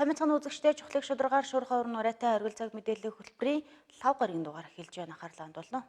Самбайцхан үзэгчтэй чухлыг шударгаар шуурхай өрн урайтай оргил цаг мэдээллийн хөтөлбөрийн 5 гаругийн дугаар эхэлж байна. Анхаарлаа хандуулна.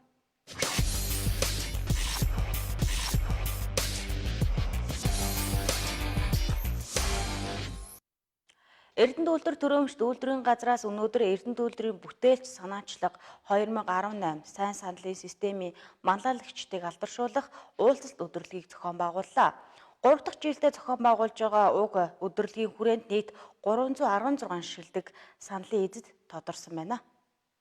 Эрдэнэ үйлдвэр төрөмчд үйлдвэрийн газраас өнөөдөр Эрдэнэ үйлдвэрийн бүтээлч санаачлага 2018 сайн саналын системийн манлайлагчдыг алдаршуулах уулзалт өдрөлгийг зохион байгууллаа. 3 дахь жилдээ зохион байгуулж байгаа уг өдрөлгийн хүрээнд нийт 316 шилдэг саналын эзэд тодорсон байна.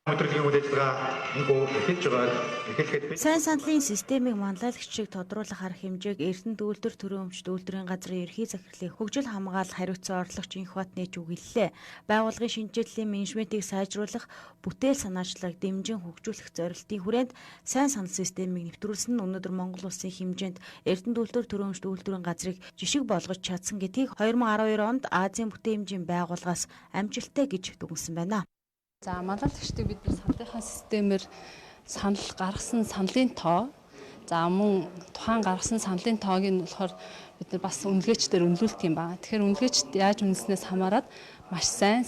Өдрөлийн үйл ажиллагаа эхэлж байгааг эхлэхэд сайн саналын системийг манлайлагчийг тодруулах арга хэмжээг Эрдэнэ үйлдвэр төрөмчд үйлдвэрийн газрын ерхий захирлын хөгжил хамгаалах хариуцсан орлогч Инх Батны чүглэлээ. Байгууллагын шинжилгээлийн менежментийг сайжруулах, бүтээл санаачлалыг дэмжин хөгжүүлэх зорилтын хүрээнд сайн санал системийг нэвтрүүлсэн нь өнөөдөр Монгол улсын хэмжээнд Эрдэнэ үйлдвэр төрөмчд үйлдвэрийн газрыг жишг болгож чадсан гэдгийг 2012 онд Азийн бүтээн хэмжээний байгууллагаас амжилттай гэж дүгнсэн байна. За манлайлагчдыг бид нар саналынхаа системээр санал гаргасан саналын тоо. За мөн тухайн гаргасан саналын тоог нь болохоор бид нар бас үнэлгээчдээр үнэлүүлдэг юм байна. Тэгэхээр үнэлгээчд яаж үнэлснээс хамаарат маш сайн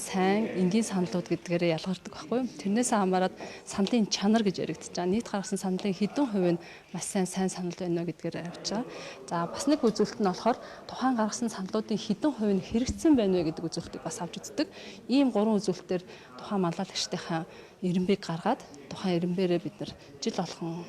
энгийн саналууд гэдгээрээ ялгардаг байхгүй юу? Тэрнээс хамаарат саналын чанар гэж яригдчих. Нийт гаргасан саналын хэдэн хувь нь маш сайн санал байна вэ гэдгээр авч байгаа. За бас нэг үзүүлэлт нь болохоор тухайн гаргасан саналуудын хэдэн хувь нь хэрэгжсэн байна вэ гэдэг үзүүлэлтийг бас авч үздэг. Ийм гурван үзүүлэлтээр тухайн манлайлагчдынхаа ирэмбийг гаргаад тухайн ирэмбээрээ бид нар жил болгон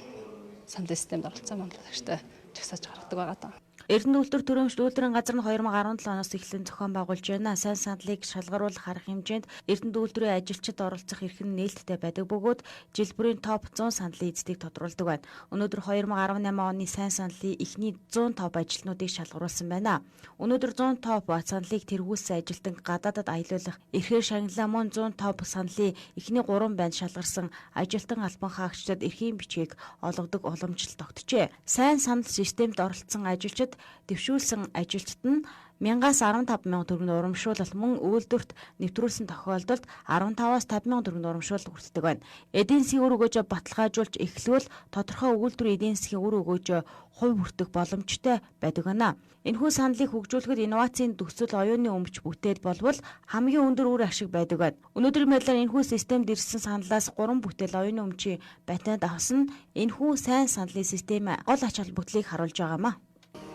саналын системд оролцсон манлайлагчтай жагсааж гаргадаг байгаа даа. Эрдэнэ үйлдвэр төрөмчд үйлдвэрийн газар нь 2017 оноос эхлэн зохион байгуулж байна. Сайн саналыг шалгаруулах арга хэмжээнд Эрдэнэ үйлдвэрийн ажилчид оролцох эрх нь нээлттэй байдаг бөгөөд жил бүрийн топ 100 саналын эзэдийг тодруулдаг байна. Өнөөдөр 2018 оны сайн саналын эхний 100 топ ажилтнуудыг шалгаруулсан байна. Өнөөдөр 100 топ саналыг тэргүүлсэн ажилтан гадаадад аялуулах эрхээр шагналаа мөн 100 топ саналын эхний 3 банд шалгарсан ажилтан албан хаагчдад эрхийн бичгийг олгодог уламжлалт тогтжээ. Сайн санал системд оролцсон ажилчид дэвшүүлсэн ажилчид нь 1000-аас 15,000 төгрөгийн урамшуулалт мөн үйлдвэрт нэвтрүүлсэн тохиолдолд 15-аас 50,000 төгрөгийн урамшуулалт хүртдэг байна. Эдийн засгийн үр өгөөжөө баталгаажуулж эхлүүл тодорхой үйлдвэрийн эдийн засгийн үр өгөөжөө хувь хүртэх боломжтой байдаг байна. Энэхүү саналыг хөгжүүлэхэд инновацийн төсөл оюуны өмч бүтээл болбол хамгийн өндөр үр ашиг байдаг байна. Өнөөдрийн байдлаар энэхүү системд ирсэн саналаас 3 бүтээл оюуны өмчийн патент авсан нь энэхүү сайн саналын систем гол ач холбогдлыг харуулж байгаа маа.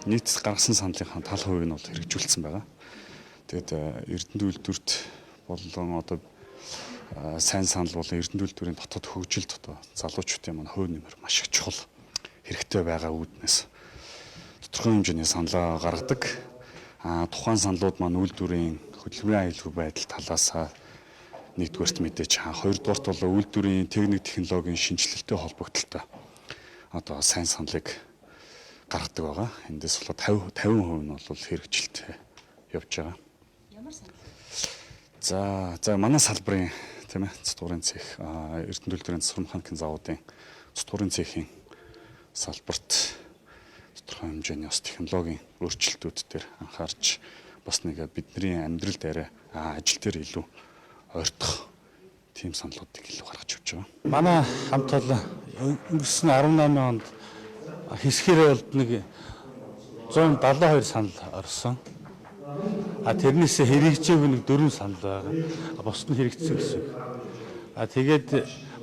Нийт гаргасан саналынхаа тал хувийг нь бол хэрэгжүүлсэн байгаа. Тэгээд Эрдэнэ үйлдвэрт болон одоо сайн санал болон Эрдэнэ үйлдвэрийн дотоод хөгжилд одоо залуучуудын маань хувь нэмэр маш их чухал хэрэгтэй байгаа үүднээс тодорхой хэмжээний саналаа гаргадаг. Тухайн саналууд маань үйлдвэрийн хөтөлбөрийн аюулгүй байдал талаас нэгдүгээрт мэдээж хоёрдугаарт бол үйлдвэрийн техник технологийн шинжилэлтэй холбогдлолтой одоо сайн саналыг гаргадаг байгаа. Эндээс болоод 50% нь бол хэрэгжилт явж байгаа. Ямар санал? За манай салбарын тийм ээ цэцгүүрийн цех Эрдэнэ үйлдвэрийн засвар механикийн заводын цэцгүүрийн цехийн салбарт тодорхой хэмжээний бас технологийн өөрчлөлтүүд дээр анхаарч бас нэг бидний амьдралд арай ажил дээр илүү ойртох тийм саналуудыг илүү гаргаж явж байгаа. Манай хамт олон өнгөрсөн 18 онд хэсгээрээ бол нэг 172 санал орсон. Тэрнээс хэрэгжээгүй нэг 4 санал байгаа. Бусд нь хэрэгжсэн гэсэн үг. Тэгээд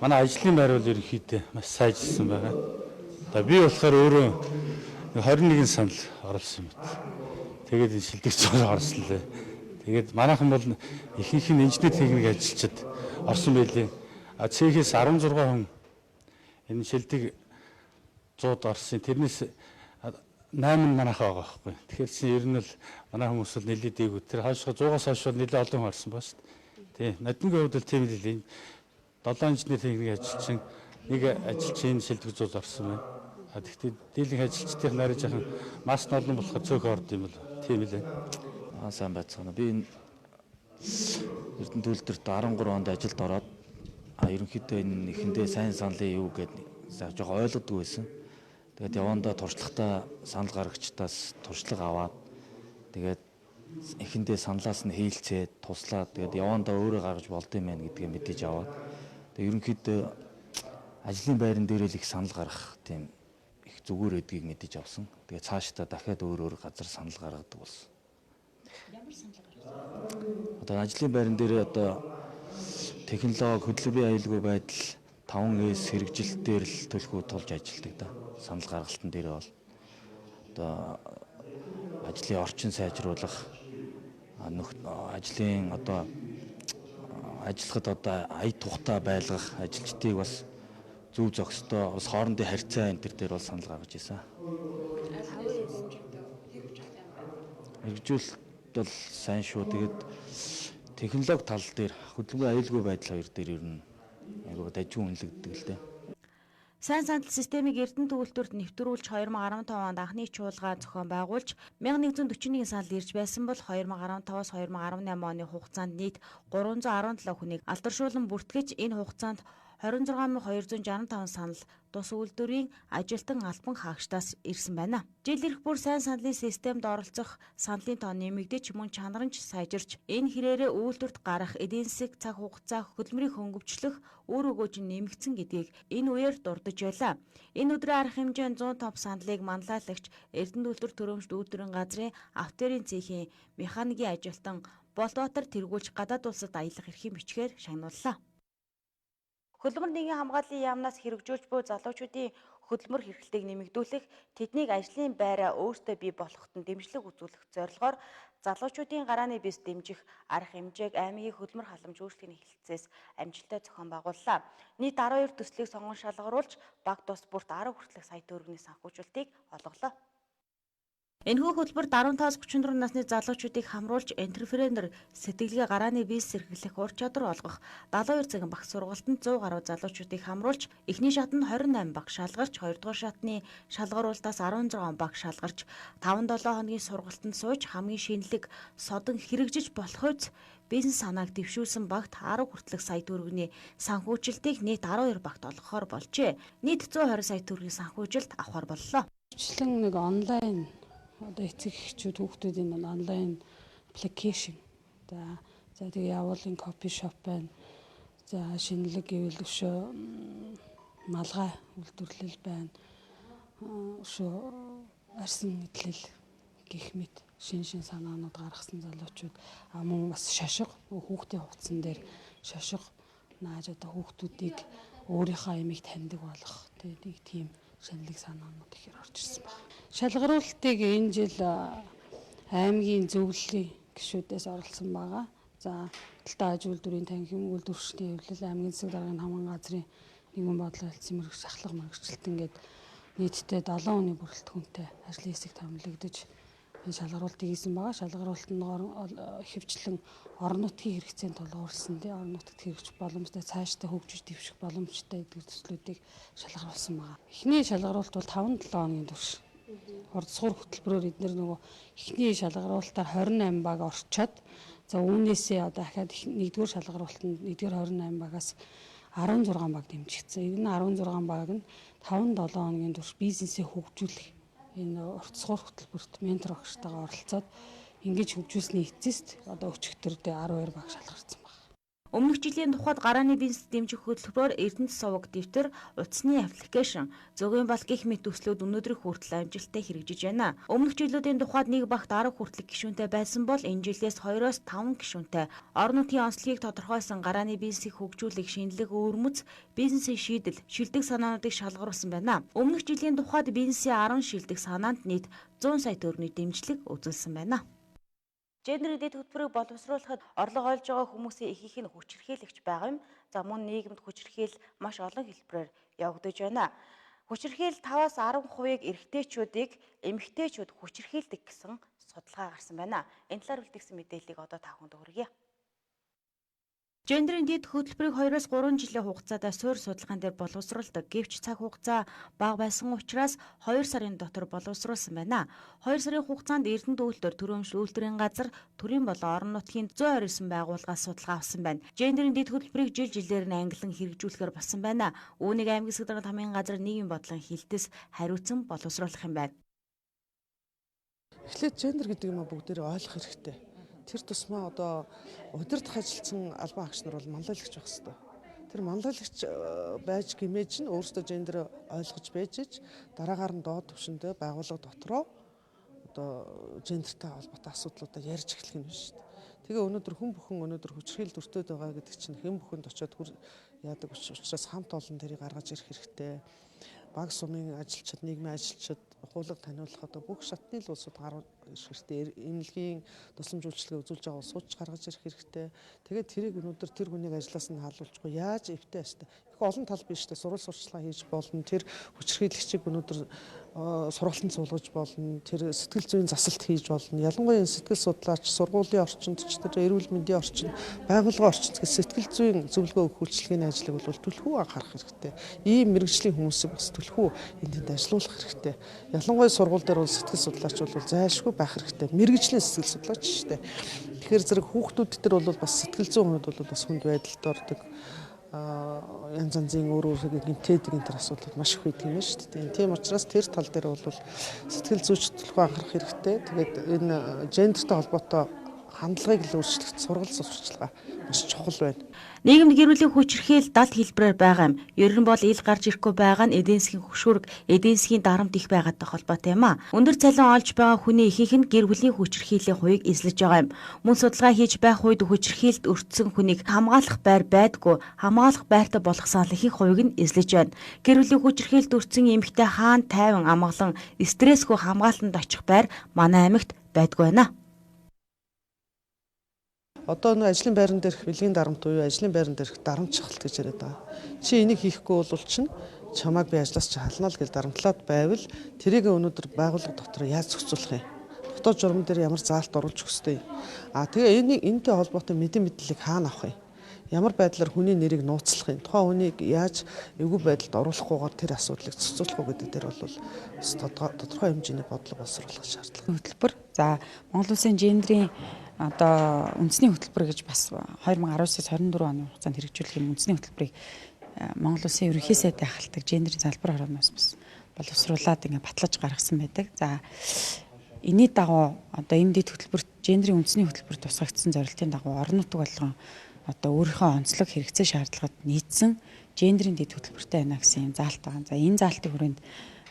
манай ажлын байр бол ерөнхийдөө маш сайжирсан байгаа. Би болохоор өөрөө 21 санал оруулсан мэт. Тэгээд шилдэгч зураг орсон лээ. Тэгээд манайхан бол ихэнх нь инженер техник ажилчид орсон байлээ. Цехээс 16 хүн энэ шилдэг 100 орсон. Тэрнээс 8 нь манайхаа байгаа байхгүй. Тэгэхээр чинь ер нь л манай хүмүүс бол нэлээд дээгүү. Тэр хойшоо 100-аас хойш нэлээд олон хүн орсон ба шүү дээ. Тий. Нодингийн хувьд бол тийм л хэлээ. 7 инженер техник ажилчин, нэг ажилчин шилдэг 100 орсон байна. Тэгэхдээ дийлэнх ажилчдын нарийн жахан мас нь олон болохоор цөөхөн орд юм бол тийм л байна. Сайн байцгаана. Би энэ Эрдэнэ үйлдвэрт 13 онд ажилд ороод ерөнхийдөө энэ эхэндээ сайн саналын юу гэдэг жоохон ойлгодгүй байсан. Тэгээд явандаа туршлагатай санал гаргагчдаас туршлага аваад тэгээд эхэндээ саналаас нь хийлцээд туслаад тэгээд явандаа өөрөө гаргаж болдсон юм гэдгээ мэдээж аваад тэгээд ерөнхийдөө ажлын байран дээр л их санал гаргах тийм их зүгээр эдгийг мэдээж авсан. Тэгээд цаашдаа дахиад өөр газар санал гаргадаг болсон. Ямар санал гаргаж Одоо ажлын байран дээр одоо технологи, хөтөлбөрийн аюулгүй байдал 5S хэрэгжилтээр л төлхөө тулж ажилладаг да. Санал гаргалтын дээр бол одоо ажлын орчин сайжруулах, ажлын одоо ажиллахад одоо ая тухтай байлгах, ажилчдыг бас зөв зохистой, бас хоорондын харьцаа энэ төр дээр бол санал гаргаж ирсэн. Хэрэгжүүлэлт бол сайн шүү. Тэгээд технологи тал дээр хөдөлгөөний аюулгүй байдал хоёр дээр ер нь айгуу дажгүй үнэлэгддэг л дээ. Сайн сандал системийг Эрдэнэ төвлөрт нэвтрүүлж 2015 онд анхны чуулган зохион байгуулж 1141 санал ирж байсан бол 2015-аас 2018 оны хугацаанд нийт 317 хүнийг алдаршуулан бүртгэж энэ хугацаанд 26265 санал тус үйлдвэрийн ажилтан албан хаагчдаас ирсэн байна. Жил ирэх бүр сайн саналын системд оролцох саналын тоо нэмэгдэж мөн чанар нь сайжирч энэ хэрээрээ үйлдвэрт гарах эдийн засаг цаг хугацаа хөдөлмөрийн хөнгөвчлөх үр өгөөж нь нэмэгдсэн гэдгийг энэ үеэр дурдж байлаа. Энэ өдрийн арга хэмжээнд 105 саналыг манлайлагч Эрдэнэ үйлдвэр төрөмжт үйлдвэрийн газрын автоэрийн цехийн механикийн ажилтан Болдбаатар тэргүүлж гадаад улсад аялах эрхийн бичгээр шагнууллаа. Хөдөлмөр нийгмийн хамгааллын яамнаас хэрэгжүүлж буй залуучуудын хөдөлмөр хэрэглээг нэмэгдүүлэх, тэднийг ажлын байраа өөртөө бий болгоход нь дэмжлэг үзүүлэх зорилгоор залуучуудын гарааны бис дэмжих арга хэмжээг аймгийн хөдөлмөр халамж үйлчлэгийн хэлтсээс амжилттай зохион байгууллаа. Нийт 12 төслийг сонгон шалгаруулж, баг тус бүрт 10 хүртэлх сая төгрөгийн санхүүжилтийг олголоо. Энэхүү хөтөлбөрт 15-аас 34 насны залуучуудыг хамруулж энтерпренер сэтгэлгээ гарааны бизнес эрхлэх ур чадвар олгох 72 цагийн багц сургалтанд 100 гаруй залуучуудыг хамруулж эхний шатнд 28 баг шалгарч, хоёрдугаар шатны шалгаруулалтаас 16 баг шалгарч, 5-7 хоногийн сургалтанд сууж хамгийн шинэлэг содон хэрэгжиж болох үед бизнес санааг дэвшүүлсэн багт 10 хүртэлх сая төгрөгийн санхүүжилтийг нийт 12 багт олгохоор болжээ. Нийт 120 сая төгрөгийн санхүүжилт авахар боллоо. Бичлэн нэг онлайн одоо эцэг эхчүүд хүүхдүүдийн онлайн аппликейшн. За тэгээ явуулын кофе шоп байна. За шинэлэг гэвэл өшөө малгай үйлдвэрлэл байна. Өшөө арьсан идэл гэх мэт шин санаанууд гаргасан залуучууд мөн бас шошго хүүхдийн хувцсан дээр шошго нааж одоо хүүхдүүдийг өөрийнхөө ямиг таньдаг болох тийм шинэлэг санаанууд ихээр орж ирсэн байна. Шалгаруулалтыг энэ жил аймгийн зөвлөлийн гишүүдээс оролцсон байгаа. За талтай аж үйлдвэрийн танхим үйлдвэрчдийн хэвлэл, аймгийн засаг даргын хамгаалалт газрын нийгмийн бодлого хэлтсийн мэргэжил ахлах мэргэжилт ингээд нийтдээ 7 хүний бүрэлдэхүүнтэй ажлын хэсэг томилогдож энэ шалгаруулалтыг хийсэн байгаа. Шалгаруулалтанд ихэвчлэн орон нутгийн хэрэгцээнд тулгуурласан орон нутагт хэрэгжих боломжтой цаашдаа хөгжиж дэвших боломжтой гэдэг төслүүдийг шалгаруулсан байгаа. Эхний шалгаруулалт бол 5-7 хоногийн турш. Ордсгуур хөтөлбөрөөр эдгээр нөгөө эхний шалгаруулалтаар 28 баг орчоод за үүнээсээ одоо дахиад нэгдүгээр шалгаруулалтанд нэгдүгээр 28 багаас 16 баг дэмжигдсэн. Энэ 16 баг нь 5-7 хоногийн турш бизнесээ хөгжүүлэх энэ орцгоор хөтөлбөрт ментор багштайгаа оролцоод ингэж хөгжүүлсний эцэст одоо өчигдөрдөө 12 баг шалгарсан байна. Өмнөх жилийн тухайд гарааны бизнес дэмжих хөтөлбөрөөр Эрдэнэт суваг дэвтэр, утасны аппликейшн, зөгийн бал гэх мэт төслүүд өнөөдрийн хүртэл амжилттай хэрэгжиж байна. Өмнөх жилүүдийн тухайд нэг багт 10 хүртэлх гишүүнтэй байсан бол энэ жилээс 2-5 гишүүнтэй орон нутгийн онцлогийг тодорхойлсон гарааны бизнесийг хөгжүүлэх шинэлэг өөрмөц бизнесийн шийдэл, шилдэг санаануудыг шалгаруулсан байна. Өмнөх жилийн тухайд бизнесийн 10 шилдэг санаанд нийт 100 сая төгрөгийн дэмжлэг үзүүлсэн байна. Гендерийн дэд хөтөлбөрийг боловсруулахад орлого олж байгаа хүмүүсийн ихэнх нь хүчирхийлэгч байгаа юм. За мөн нийгэмд хүчирхийл маш олон хэлбэрээр явагдаж байна. Хүчирхийл 5-аас 10%-ийг эрэгтэйчүүдийг эмэгтэйчүүд хүчирхийлдэг гэсэн судалгаа гарсан байна. Энэ талаар үлдээсэн мэдээллийг одоо та бүхэнд хүргье. Гендерийн дэд хөтөлбөрийг 2-3 жилийн хугацаанд суурь судалгаан дээр боловсруулдаг. Гэвч цаг хугацаа бага байсан учраас 2 сарын дотор боловсруулсан байна. 2 сарын хугацаанд Эрдэнэт үйлдвэр төрөмж үйлдвэрийн газар төрийн болон орон нутгийн 129 байгууллагаас судалгаа авсан байна. Гендерийн дэд хөтөлбөрийг жил жилээр нь ангилан хэрэгжүүлэхээр болсон байна. Үүнийг аймгийн засаг даргын хамгааллын газар нийгмийн бодлогын хилтэс хариуцсан боловсруулах юм байна. Эхлээд гендер гэдэг юм бүгдээрээ ойлгох хэрэгтэй. Тэр тусмаа одоо удирдах ажилтсан албан хаагч нар бол манлайлагч байх хэрэгтэй. Тэр манлайлагч байж гэмээж нь өөрөөсөө гендер ойлгож байж дараагаар нь доод түвшиндээ байгууллага дотроо одоо гендертэй холбоотой асуудлуудаа ярьж эхлэх нь шүү дээ. Тэгээ өнөөдөр хүн бүхэн өнөөдөр хүчрхийлэлд өртөөд байгаа гэдэг чинь хэн бүхэнд очиод яадаг учраас хамт олон тэрийг гаргаж ирэх хэрэгтэй. Баг сумын ажилчид, нийгмийн ажилчид, хуулга таниулах одоо бүх шатны л улсууд гараад ирэх хэрэгтэй. Эмнэлгийн тусламж үйлчилгээ үзүүлж байгаа улсууд ч гаргаж ирэх хэрэгтэй. Тэгээд тэрийг өнөөдөр тэр хүнийг ажлаас нь халуулчихгүй яаж эвтэй хэвтэй. Их олон тал биш дээ. Сурвалж сурчлага хийж болно. Тэр хүчрхийлэгчийг өнөөдөр сургалтанд суулгаж болно. Тэр сэтгэл зүйн засалт хийж болно. Ялангуяа сэтгэл судлаач, сургуулийн орчинд ч тэр эрүүл мэндийн орчинд, байгууллагын орчинд сэтгэл зүйн зөвлөгөө өгөх үйлчилгээний ажлыг бол түлхүү анхаарах хэрэгтэй. Ийм мэрэгжлийн хүмүүсийг бас түлхүү энд ажиллуулах хэрэгтэй. Ялангуяа сургууль дээр бол сэтгэл судлаач бол зайлшгүй байх хэрэгтэй. Мэрэгжлийн сэтгэл судлаач шүү дээ. Тэгэхээр зэрэг хүүхдүүд дээр бол бас сэтгэл зүйн хувьд бол бас хүнд байдалд ордог. Янз янзын өөр гинтэйдэг энэ төр асуудал маш их байдаг юм шүү дээ. Тийм учраас тэр тал дээр бол сэтгэл зүйч төлөв анхаарах хэрэгтэй. Тэгээд энэ гендертэй холбоотой хандлагыг л өөрчлөх сургалт сурчлага маш чухал байна. Нийгэмд гэр бүлийн хүчирхийлэл 70 хэлбэрээр байгаа юм. Ер нь бол ил гарч ирэхгүй байгаа нь эдийн засгийн хөшүүрэг, эдийн засгийн дарамт их байгаатай холбоотой юм а. Өндөр цалин олж байгаа хүний ихэнх нь гэр бүлийн хүчирхийллийн хувийг эзлэж байгаа юм. Мөн судалгаа хийж байх үед хүчирхийлэлд өртсөн хүнийг хамгаалах байр байдгүй, хамгаалах байртай болох санал ихэнх хувийг нь эзлэж байна. Гэр бүлийн хүчирхийлэлд өртсөн эмэгтэй хаан тайван амгалан стрессгүй хамгаалтанд очих байр манай аймагт байдгүй байна. Одоо нэг ажлын байран дээрх бэлгийн дарамт буюу ажлын байран дээрх дарамт шахалт гэж яриад байгаа. Чи энийг хийхгүй бол чинь чамайг би ажлаас чи халнаа л гэж дарамтлаад байвал тэрийг өнөөдөр байгууллага дотор яаж зохицуулах юм? Дотоод журам дээр ямар заалт оруулж өгөх ёстой юм? Тэгээ энэтэй холбоотой мэдээллийг хаана авах юм? Ямар байдлаар хүний нэрийг нууцлах юм? Тухайн хүнийг яаж эвгүй байдалд оруулахгүйгээр тэр асуудлыг зохицуулах уу гэдэг дээр бол тодорхой хэмжээний бодлого боловсруулах шаардлага. Хөтөлбөр. За Монгол Улсын гендрийн одоо үндэсний хөтөлбөр гэж бас 2019-с 24 оны хугацаанд хэрэгжүүлэх юм үндэсний хөтөлбөрийг Монгол Улсын ерөнхий сайдын ахалдаг гендрийн залбар хорооноос бас боловсруулад ингээд батлаж гаргасан байдаг. За энэний дагуу одоо энэ дэд хөтөлбөрт гендрийн үндэсний хөтөлбөрт тусгагдсан зорилтын дагуу орон нутаг болгон одоо өөрийнхөө онцлог хэрэгцээ шаардлагад нийцсэн гендрийн дэд хөтөлбөртэй байна гэсэн юм заалт байгаа. За энэ заалтын хүрээнд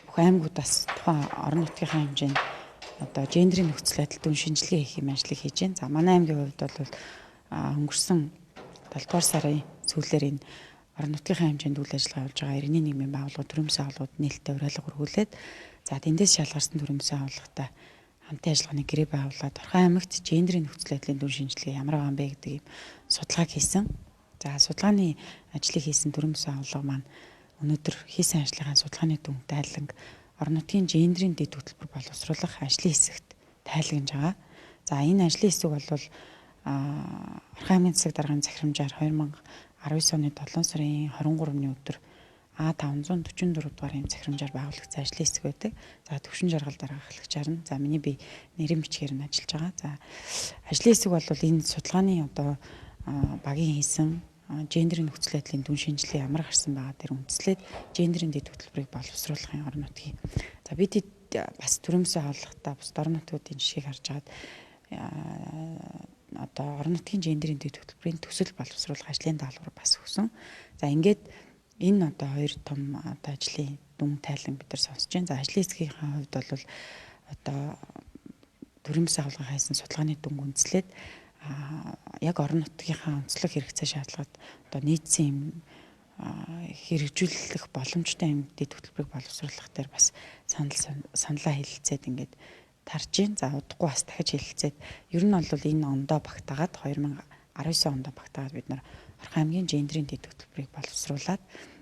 бүх аймагудаас тухайн орон нутгийнхаа хэмжээнд одоо гендрийн нөхцөл байдал дүн шинжилгээ хийх юм ажлыг хийж байна. За манай аймгийн хувьд бол өнгөрсөн 7 дугаар сарын сүүлээр энэ орон нутгийнхаа хэмжээнд үйл ажиллагаа явуулж байгаа иргэний нийгмийн байгууллагууд, төрөмсөн агуулгууд нээлттэй уриалга өргүүлээд за тэндээс шалгарсан төрөмсөн агуулгатай хамтын ажиллагааны гэрээ байгуулад Орхон аймагт гендрийн нөхцөл байдлын дүн шинжилгээ ямар байгаа юм бэ гэдэг юм судалгааг хийсэн. За судалгааны ажлыг хийсэн төрөмсөн агуулга маань өнөөдөр хийсэн ажлынхаа судалгааны дүн тайланг орон нутгийн гендрийн дэд хөтөлбөр боловсруулах ажлын хэсэгт тайлагнаж байгаа. За энэ ажлын хэсэг бол Орхон аймгийн засаг дарганы захирамжаар 2019 оны 7 сарын 23-ны өдөр А544 дугаар юм захирамжаар байгуулагдсан ажлын хэсэг байдаг. За төвшин жаргал дарга ахлагчаар нь за миний би нэрийн бичгээр нь ажиллаж байгаа. За ажлын хэсэг бол энэ судалгааны одоо багийн хийсэн гендрийн нөхцөл байдлын дүн шинжилгээ ямар гарсан байгаа тэр үндэслээд гендрийн дэд хөтөлбөрийг боловсруулахын орон нутгийн. За бид бас төрөмсөн хаалгатай бус орон нутгуудын жишээг харж байгаад одоо орон нутгийн гендрийн дэд хөтөлбөрийн төсөл боловсруулах ажлын даалгавар бас өгсөн. За ингээд энэ одоо хоёр том одоо ажлын дүн тайлан бид нар сонсож байна. За ажлын хэсгийн хувьд бол одоо төрөмсөн хаалга хайсан судалгааны дүн үндэслээд яг орон нутгийнхаа онцлог хэрэгцээ шаардлагад одоо нийцсэн юм хэрэгжүүлэх боломжтой юм дэд хөтөлбөрийг боловсруулах дээр бас саналаа хэлэлцээд ингээд тарж гин. За удахгүй бас дахиж хэлэлцээд ер нь бол энэ ондоо багтаагаад 2019 онд багтаагаад бид нар Орхон аймгийн гендрийн дэд хөтөлбөрийг боловсруулад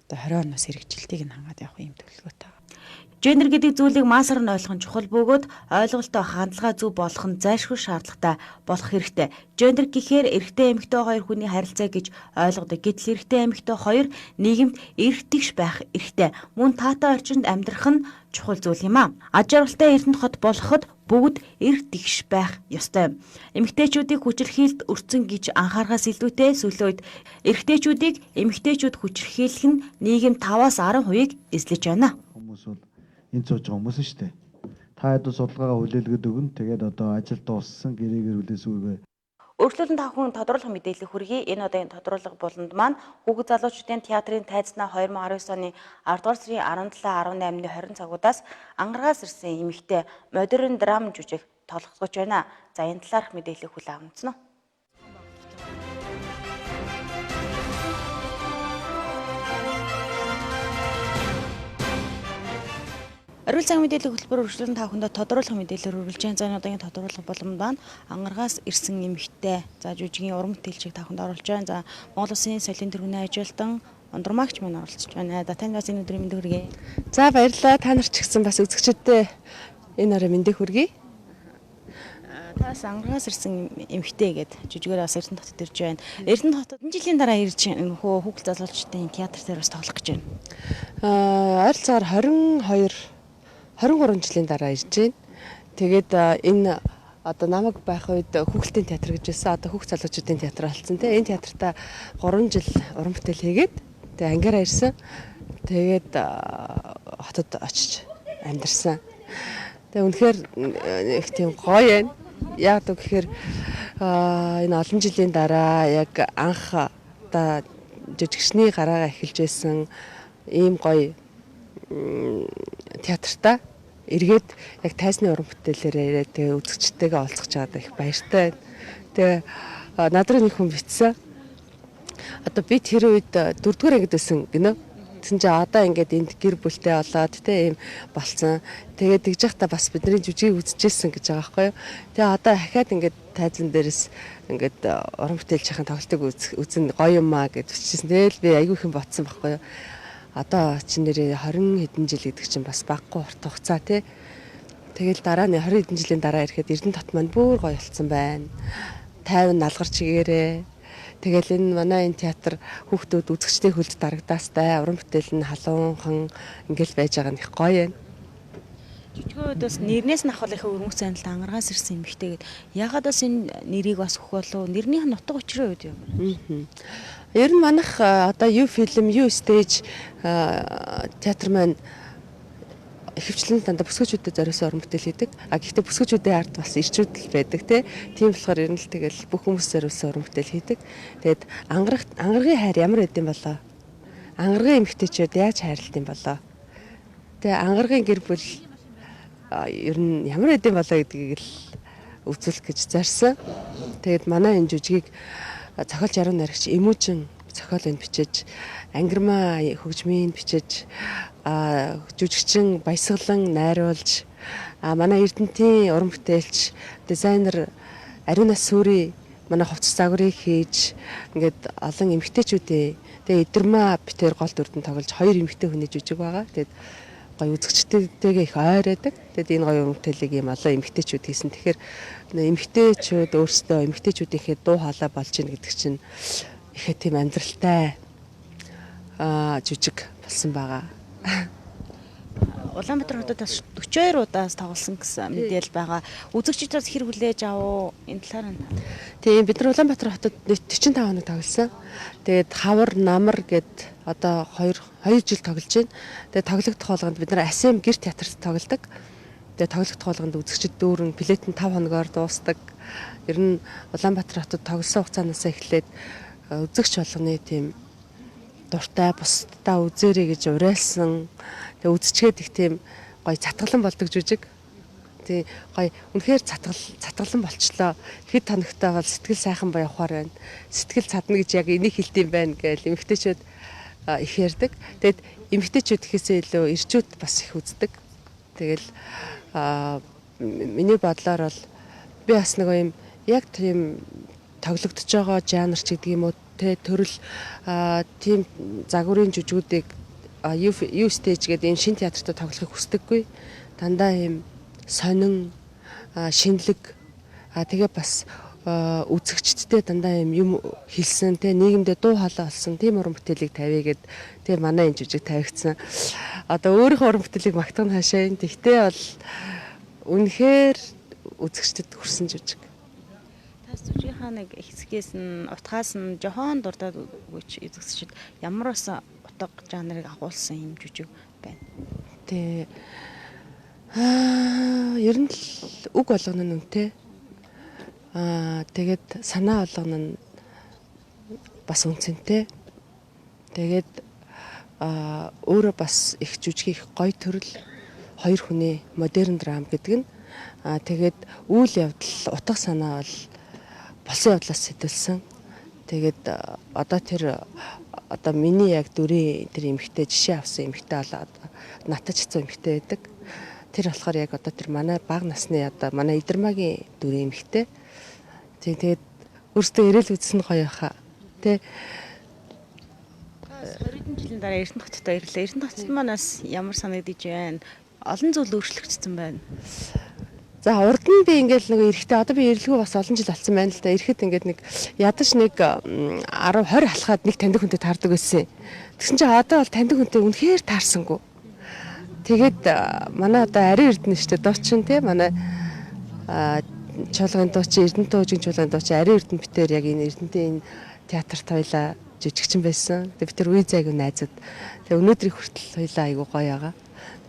одоо 20 оноос хэрэгжилтийг нь хангаад явах юм төлөвлөгөөтэй. Гендер гэдэг зүйлийг маасаар нь ойлгох нь чухал бөгөөд ойлголтоо хандлага зөв болох нь зайлшгүй шаардлагатай болох хэрэгтэй. Гендер гэхээр эрэгтэй эмэгтэй хоёр хүний харилцаа гэж ойлгодог. Гэтэл эрэгтэй эмэгтэй хоёр нийгэмд эрэгтгш байх эрхтэй. Мөн таатай орчинд амьдрах нь чухал зүйл юм а. Аж аргалтай эрдэнэт хот болоход бүгд эрэгтгш байх ёстой. Эмэгтэйчүүдийг хүчирхийлэлд өртсөн гэж анхаарахаас илүүтэй сүүлийн үед эрэгтэйчүүдийг эмэгтэйчүүд хүчирхийлэх нь нийгэм 5-10% эзлэж байна. Хүмүүс бол энэ цууж байгаа хүмүүс шүү дээ. Та хэд судалгаагаа хүлээлгэд өгнө. Тэгээд одоо ажил дууссан гэрээгээр хүлээсгүйгээ. Өргөлөөлөн та бүхэн тодруулах мэдээлэл хүргэе. Энэ удаагийн тодруулах буланд маань хүүхэд залуучуудын театрын тайзнаа 2019 оны 10 дугаар сарын 17-18-ны 20 цагуудаас ангаргаас ирсэн эмэгтэй модерн драм жүжиг тоглогдож байна. За энэ талаарх мэдээлэл хүлээн авсан нь. Оргил цаг мэдээллийн хөтөлбөр үргэлжлэн та бүхэндээ тодруулах мэдээлэлээр үргэлж байгаа. За энэ удаагийн тодруулах боломж байна. Ангаргаас ирсэн эмэгтэй. За жүжигийн уран бүтээлчийг та бүхэнд оруулж байна. За Монгол Улсын соёлын тэргүүний ажилтан Ондурмагч маань оролцож байна. За танд бас энэ өдрийн мэндийг хүргэе. За баярлалаа. Та нар ч гэсэн бас үзэгчдэд энэ орой мэндийг хүргэе. Таас ангаргаас ирсэн эмэгтэй гээд жүжигээр бас Эрдэнэ хотод ирж байна. Эрдэнэ хотод энэ жилийн дараа ирж энэ хүүхэл залуучдын театр дээр бас тоглох гэж байна. Ойролцоогоор 23 жилийн дараа ирж байна. Тэгээд энэ одоо намайг байх үед хүүхэлдэйн театр гэж байсан. Одоо хүүхд залуучуудын театр болсон тийм. Энэ театртаа 3 жил уран бүтээл хийгээд тэгээд ангиараа ирсэн. Тэгээд хотод очиж амьдарсан. Тэгээд үнэхээр их тийм гоё байна. Яг гэхээр энэ олон жилийн дараа яг анх одоо жүжигчний гараагаа эхэлж байсан ийм гоё театртаа эргээд яг тайзны уран бүтээлээрээ тэгээ үзэгчтэйгээ олцох чагаад их баяртай байна. Тэгээ надруу нэг хүн бичсэн. Одоо би тэр үед 4-р ангид байсан гинэ. Тэгсэн чинь одоо ингээд энд гэр бүлтэй болоод тэ ийм болцсон. Тэгээд тэгж явахдаа бас бидний жүжиг үзчихсэн гэж байгаа байхгүй юу. Тэгээ одоо дахиад ингээд тайзан дээрээс ингээд уран бүтээлчийн тоглолтыг үзэн гоё юм аа гэж бичсэн. Тэгэл би айгүй их юм ботсон байхгүй юу. Одоо чинь нэрээ 20 хэдэн жил гэдэг чинь бас баггүй урт хугацаа тий. Тэгэл дараа нь 20 хэдэн жилийн дараа ирэхэд Эрдэнэ тот маань бүр гоё болсон байна. 50 налгар чигээрээ. Тэгэл энэ манай энэ театр хүүхдүүд үзэгчдийн хөлд дарагдаастай уран бүтээл нь халуунхан ингээл байж байгаа нь их гоё байна. Жүжигүүд бас нэрнээс нь авах өрмөц заналт ангаргаас ирсэн эмэгтэй гээд ягаад бас энэ нэрийг бас өгөх болов? Нэрнийх нь нутаг учраа үед юм. Ер нь манайх одоо юу фильм, юу стейж театр маань ихэвчлэн дандаа бүсгүүчүүдэд зориулсан уран бүтээл хийдэг. Гэхдээ бүсгүүчүүдийн ард бас ирчүүд л байдаг тийм болохоор ер нь л тэгэл бүх хүмүүс зориулсан уран бүтээл хийдэг. Тэгэд ангаргийн хайр ямар байд юм болоо? Ангаргийн эмэгтэйчүүд яаж хайрлт юм болоо? Тэгээ ангаргийн гэр бүл ер нь ямар байд юм болоо гэдгийг л үзүүлэх гэж зорьсон. Тэгэд манай энэ жүжигийг цохол 60 наригч Эмүүжин цохол энд бичиж, ангирмаа хөгжмийн бичиж, жүжигчин баясгалан найруулж, манай Эрдэнэтийн уран бүтээлч дизайнер Ариунас Сүри манай хувцас загварыг хийж, ингээд олон эмэгтэйчүүдээ тэгээ эдэрмаа битээр гол дүрдэн тоглож 2 эмэгтэй хүний жүжиг байгаа. Тэгээд гоё үзэгчтэйгээ их ойроодаг. Тэгээд энэ гоё уран бүтээлийг ийм олон эмэгтэйчүүд хийсэн. Тэгэхээр эмэгтэйчүүд өөрсдөө эмэгтэйчүүдийнхээ дуу хоолой болж ийн гэдэг чинь ихэ тийм амьдралтай жүжиг болсон байгаа. Улаанбаатар хотод 42 удаас тоглосон гэсэн мэдээлэл байгаа. Үзэгчдээс хэр хүлээж авав энэ талаар нь? Тийм бид нар Улаанбаатар хотод 45 хоног тоглосон. Тэгээд хавар намар гэд одоо 2 жил тоглож байна. Тэгээд тоглогдох болгонд бид нар Асем гэр театрт тоглодог. Тэгээд тоглогдох болгонд үзэгчд дүүрэн билет нь 5 хоногоор дуусдаг. Ер нь Улаанбаатар хотод тоглосон хугацаанаас эхлээд үзэгч болгоны тийм дуртай бусдаа үзээрэй гэж уриалсан. Тэгээ үзчихэд их тийм гоё цатгалан болдог жүжиг. Тий гоё үнэхээр цатгалан болчлоо. Хэд тоногтой бол сэтгэл сайхан явахаар байна. Сэтгэл цадна гэж яг энийг хэлдэм байна гэж эмэгтэйчүүд их ярьдаг. Тэгэд эмэгтэйчүүд ихээсээ илүү ирчүүд бас их үздэг. Тэгэл миний бодлоор бол би бас нэг юм яг тийм тоглогдож байгаа жанр ч гэдэг юм уу төрөл тийм загварын жүжигүүдийг юу стейж гэдэг энэ шин театртаа тоглохыг хүсдэггүй. Дандаа ийм сонин шинэлэг тэгээ бас үзэгчдтэй дандаа юм хэлсэн нийгэмдээ дуу хоолой олсон тийм уран бүтээлийг тавья гэд тэгээ манай энэ жүжиг тавигдсан. Одоо өөрийнхөө уран бүтээлийг магтах нь хаашаа. Тэгтээ бол үнэхээр үзэгчдэд хүрсэн жүжиг. Жүжигийнхаа нэг хэсгээс нь утгаас нь жохон дурдаад өгөөч эзэгсчид ямар бас утга жанрыг агуулсан юм жүжиг байна. Тэ ер нь л үг болгоно нь үнэтэй. Тэгээд санаа болгоно нь бас үнцэнтэй. Тэгээд өөрөө бас их жүжиг их гоё төрөл хоёр хүний модерн драм гэдэг нь тэгээд үйл явдал утга санаа бол болсон явдлаас сэтэлсэн. Тэгээд одоо тэр одоо миний яг дүрийн тэр эмэгтэй жишээ авсан эмэгтэй болоод натаж хэцүү эмэгтэй байдаг. Тэр болохоор яг одоо тэр манай бага насны одоо манай идэрмагийн дүрийн эмэгтэй. Тэгээд өөртөө ирэл үзсэн гоё хаа. Тэ 20 жилийн дараа Эрдэнэтхотод ирлээ. Эрдэнэтхотод манаас ямар санагдаж байна? Олон зүйл өөрчлөгдсөн байна. За урд нь би ингээл нэг эрэхтэй одоо би ирэлгүй бас олон жил болсон байна л да. Ирэхэд ингээд нэг ядаж нэг 10 20 алхаад нэг таньдаг хүнтэй таардаг байсан. Тэгсэн чинь одоо бол таньдаг хүнтэй үнэхээр таарсангүй. Тэгээд манай одоо ари эрдэнэ штэ дуучин те манай чуулган дуучин Эрдэнэт хуугийн чуулган дуучин ари эрдэнэ битээр яг энэ Эрдэнэтэй энэ театрт хоёлаа жижигчин байсан. Тэгээд бид тэр үе зайг найзууд. Тэгээд өнөөдрийг хүртэл хоёлаа айгуу гоё байгаа.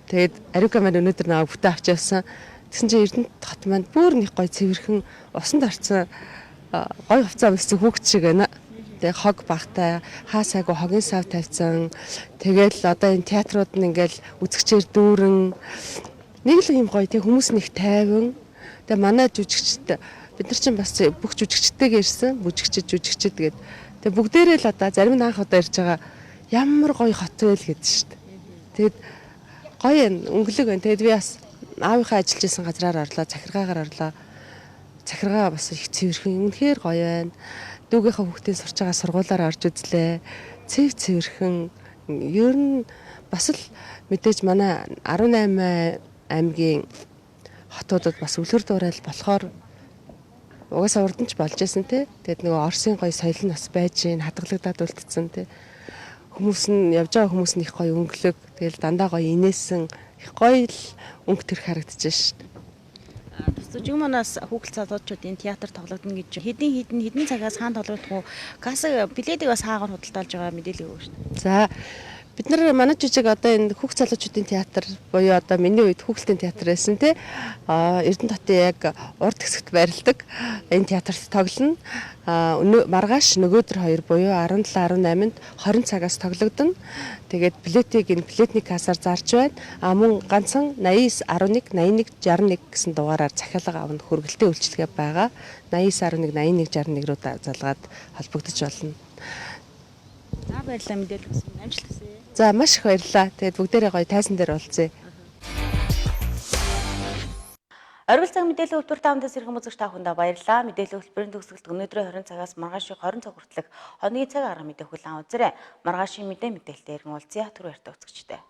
Тэгээд Ариука маань өнөөдөр наваа бүтэ авч явсан. Тэгсэн чинь Эрдэнэт хот маань бүр нэг гоё цэвэрхэн усанд орсон гоё хувцас өмссөн хүүхд шиг байна. Тэгээ хог багтай хаа сайгүй хогийн сав тавьсан. Тэгэл одоо энэ театрууд нь ингээл үзэгчээр дүүрэн нэг л юм гоё тэг хүмүүс нэг тайван. Тэгээ манай жүжигчд бид нар чинь бас бүх жүжигчтэйгээ ирсэн. Жүжигчд тэгээд тэгээ бүгдээрээ л одоо зарим нь анх удаа ирж байгаа ямар гоё хот вэ л гэдэг шүү дээ. Тэгээд гоё өнгөлөг байна. Тэгээд би бас аавынхаа ажиллаж исэн газраар орлоо, захиргаагаар орлоо. Захиргаа бас их цэвэрхэн, үнэхээр гоё байна. Дүүгийнхаа хүүхдийн сурч байгаа сургуулаар орж үзлээ. Цэвэрхэн. Ер нь бас л мэдээж манай 18 аймгийн хотуудад бас үлгэр дуурайл болохоор угаасаа урд нь ч болж исэн те. Тэгээд нөгөө Оросын гоё соёл нь бас байж гин хадгалагдаад үлдсэн те. Хүмүүс нь явж байгаа хүмүүс нь их гоё өнгөлөг. Тэгэл дандаа гоё инээсэн их гоё л өнгө төр харагдчихж шээ. Зүжиг манаас хүүхэл залуучууд энэ театр тоглогдно гэж хэдэн цагаас хаана тоглогдох вэ? Касса билетийг бас хаагаар худалдаалж байгаа мэдээлэл өгөө шүү дээ. За бид нар манай жижиг одоо энэ хүүхэл залуучуудын театр буюу одоо миний үед хүүхэлтийн театр байсан тий. Эрдэнэт хотын яг урд хэсэгт байрладаг энэ театрт тоглоно. Маргааш нөгөөдөр 2 буюу 17 18-нд 20 цагаас тоглогдно. Тэгээд билетийг энэ билетний кассаар зарж байна. Мөн ганцхан 89 11 81 61 гэсэн дугаараар захиалга авах хөргөлтэй үйлчилгээ байгаа. 89 11 81 61 рүү залгаад холбогдож болно. За баярлалаа мэдээлэл өгсөн. Амжилт хүсье. За маш их баярлалаа. Тэгээд бүгдээрээ гоё тайзан дээр уулзъя. Оргил цаг мэдээллийн хөтөлбөр таамдаас ирэх үзэгч та бүхэндээ баярлалаа. Мэдээллийн хөтөлбөрийн төгсгөлт өнөөдрийн 20 цагаас маргаашийн 20 цаг хүртэлх хоногийн цаг арга мэдээ хүлээн аваарай. Маргаашийн мэдээлэлтэй иргэн уулзъя. Түр баяртай үзэгчтэй.